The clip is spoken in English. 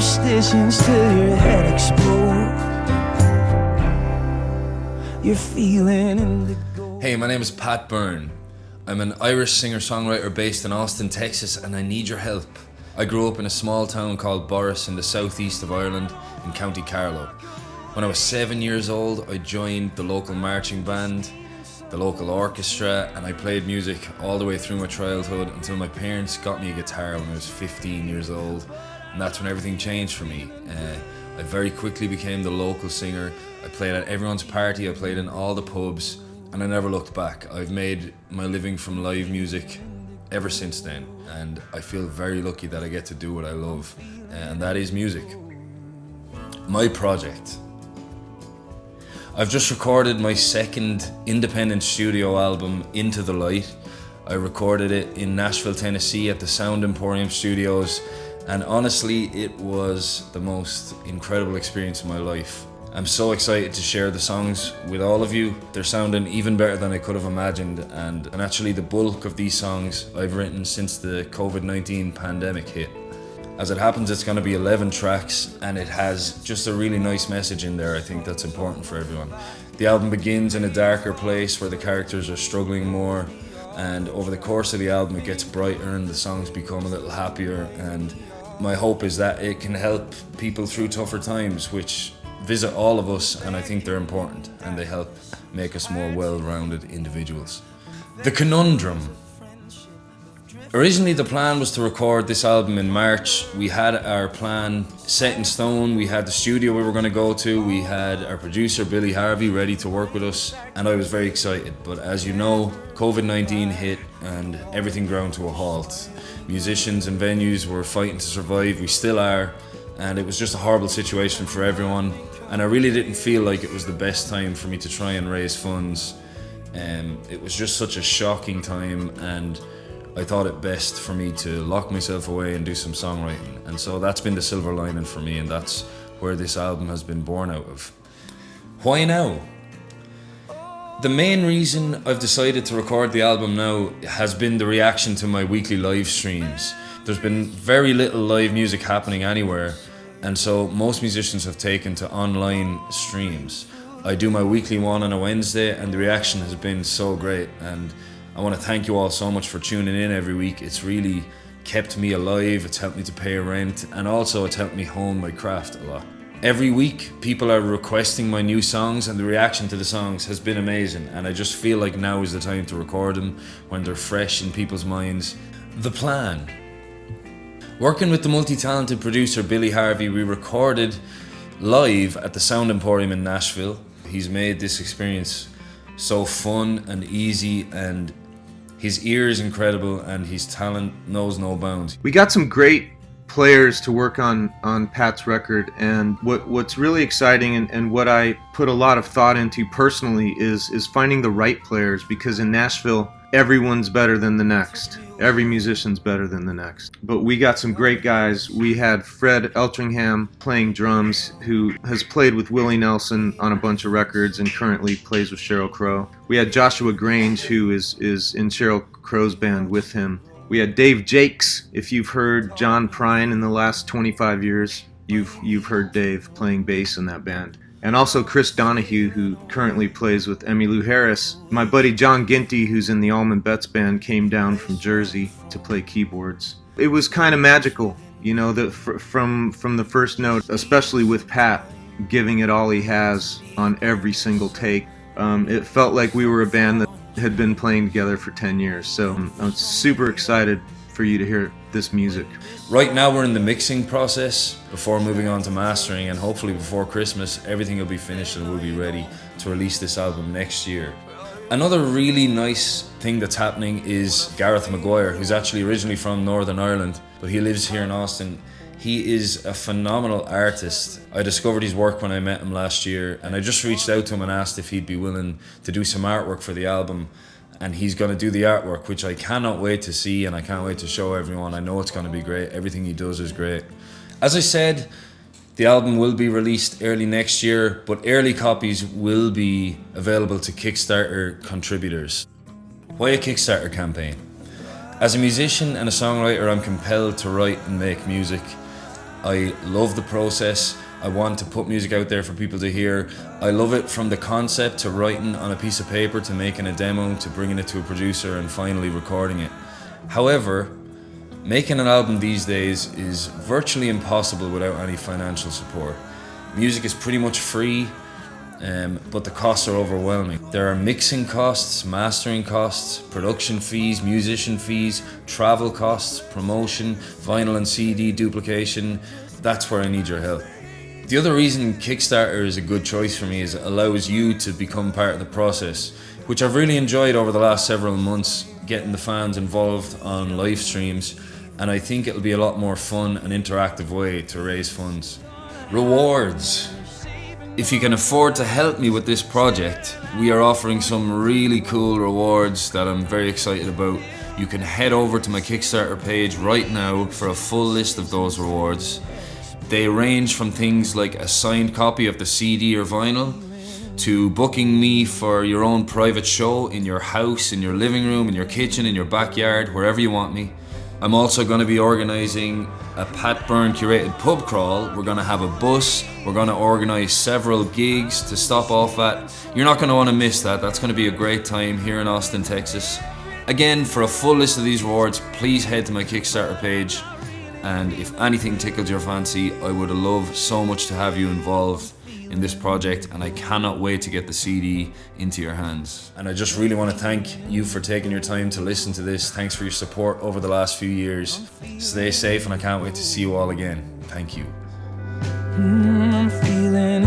superstitions till your head explodes. You're feeling indigo. Hey, my name is Pat.byrne. I'm an Irish singer-songwriter based in Austin, Texas, and I need your help. I grew up in a small town called Borris in the southeast of Ireland in County Carlow. When I was 7 years old, I joined the local marching band, the local orchestra, and I played music all the way through my childhood until my parents got me a guitar when I was 15 years old, and that's when everything changed for me. I very quickly became the local singer. I played at everyone's party, I played in all the pubs, and I never looked back. I've made my living from live music ever since then, and I feel very lucky that I get to do what I love, and that is music. My project. I've just recorded my second independent studio album, Into the Light. I recorded it in Nashville, Tennessee at the Sound Emporium Studios, and honestly, it was the most incredible experience of my life. I'm so excited to share the songs with all of you. They're sounding even better than I could have imagined, and actually the bulk of these songs I've written since the COVID-19 pandemic hit. As it happens, it's going to be 11 tracks, and it has just a really nice message in there. I think that's important for everyone. The album begins in a darker place where the characters are struggling more, and over the course of the album it gets brighter and the songs become a little happier, and my hope is that it can help people through tougher times, which visit all of us, and I think they're important, and they help make us more well-rounded individuals. The Conundrum. Originally the plan was to record this album in March. We had our plan set in stone. We had the studio we were going to go to. We had our producer Billy Harvey ready to work with us, and I was very excited. But as you know, COVID-19 hit and everything ground to a halt. Musicians and venues were fighting to survive. We still are, and it was just a horrible situation for everyone. And I really didn't feel like it was the best time for me to try and raise funds. It was just such a shocking time, and I thought it best for me to lock myself away and do some songwriting. And so that's been the silver lining for me, and that's where this album has been born out of. Why now? The main reason I've decided to record the album now has been the reaction to my weekly live streams. There's been very little live music happening anywhere, and so most musicians have taken to online streams. I do my weekly one on a Wednesday, and the reaction has been so great, and I want to thank you all so much for tuning in every week. It's really kept me alive, it's helped me to pay rent, and also it's helped me hone my craft a lot. Every week people are requesting my new songs, and the reaction to the songs has been amazing, and I just feel like now is the time to record them when they're fresh in people's minds. The plan. Working with the multi-talented producer Billy Harvey, we recorded live at the Sound Emporium in Nashville. He's made this experience so fun and easy, and his ear is incredible, and his talent knows no bounds. We got some great players to work on Pat's record, and what's really exciting and what I put a lot of thought into personally is finding the right players, because in Nashville everyone's better than the next. Every musician's better than the next. But we got some great guys. We had Fred Eltringham playing drums, who has played with Willie Nelson on a bunch of records and currently plays with Sheryl Crow. We had Joshua Grange, who is in Sheryl Crow's band with him. We had Dave Jakes. If you've heard John Prine in the last 25 years, you've heard Dave playing bass in that band. And also Chris Donahue, who currently plays with Emmylou Harris. My buddy John Ginty, who's in the Allman Betts band, came down from Jersey to play keyboards. It was kind of magical, you know, that from the first note, especially with Pat giving it all he has on every single take. It felt like we were a band that had been playing together for 10 years. So I'm super excited for you to hear this music. Right now we're in the mixing process before moving on to mastering, and hopefully before Christmas everything will be finished and we'll be ready to release this album next year. Another really nice thing that's happening is Gareth Maguire, who's actually originally from Northern Ireland, but he lives here in Austin. He is a phenomenal artist. I discovered his work when I met him last year, and I just reached out to him and asked if he'd be willing to do some artwork for the album. And he's going to do the artwork, which I cannot wait to see, and I can't wait to show everyone. I know it's going to be great. Everything he does is great. As I said, the album will be released early next year, but early copies will be available to Kickstarter contributors. Why a Kickstarter campaign? As a musician and a songwriter, I'm compelled to write and make music. I love the process. I want to put music out there for people to hear. I love it from the concept to writing on a piece of paper to making a demo to bringing it to a producer and finally recording it. However, making an album these days is virtually impossible without any financial support. Music is pretty much free, but the costs are overwhelming. There are mixing costs, mastering costs, production fees, musician fees, travel costs, promotion, vinyl and CD duplication. That's where I need your help. The other reason Kickstarter is a good choice for me is it allows you to become part of the process, which I've really enjoyed over the last several months, getting the fans involved on live streams, and I think it'll be a lot more fun and interactive way to raise funds. Rewards. If you can afford to help me with this project, we are offering some really cool rewards that I'm very excited about. You can head over to my Kickstarter page right now for a full list of those rewards. They range from things like a signed copy of the CD or vinyl, to booking me for your own private show in your house, in your living room, in your kitchen, in your backyard, wherever you want me. I'm also going to be organising a Pat.byrne curated pub crawl. We're going to have a bus. We're going to organise several gigs to stop off at. You're not going to want to miss that. That's going to be a great time here in Austin, Texas. Again, for a full list of these rewards, please head to my Kickstarter page. And if anything tickles your fancy, I would love so much to have you involved in this project, and I cannot wait to get the CD into your hands. And I just really want to thank you for taking your time to listen to this. Thanks for your support over the last few years. Stay safe, and I can't wait to see you all again. Thank you. I'm feeling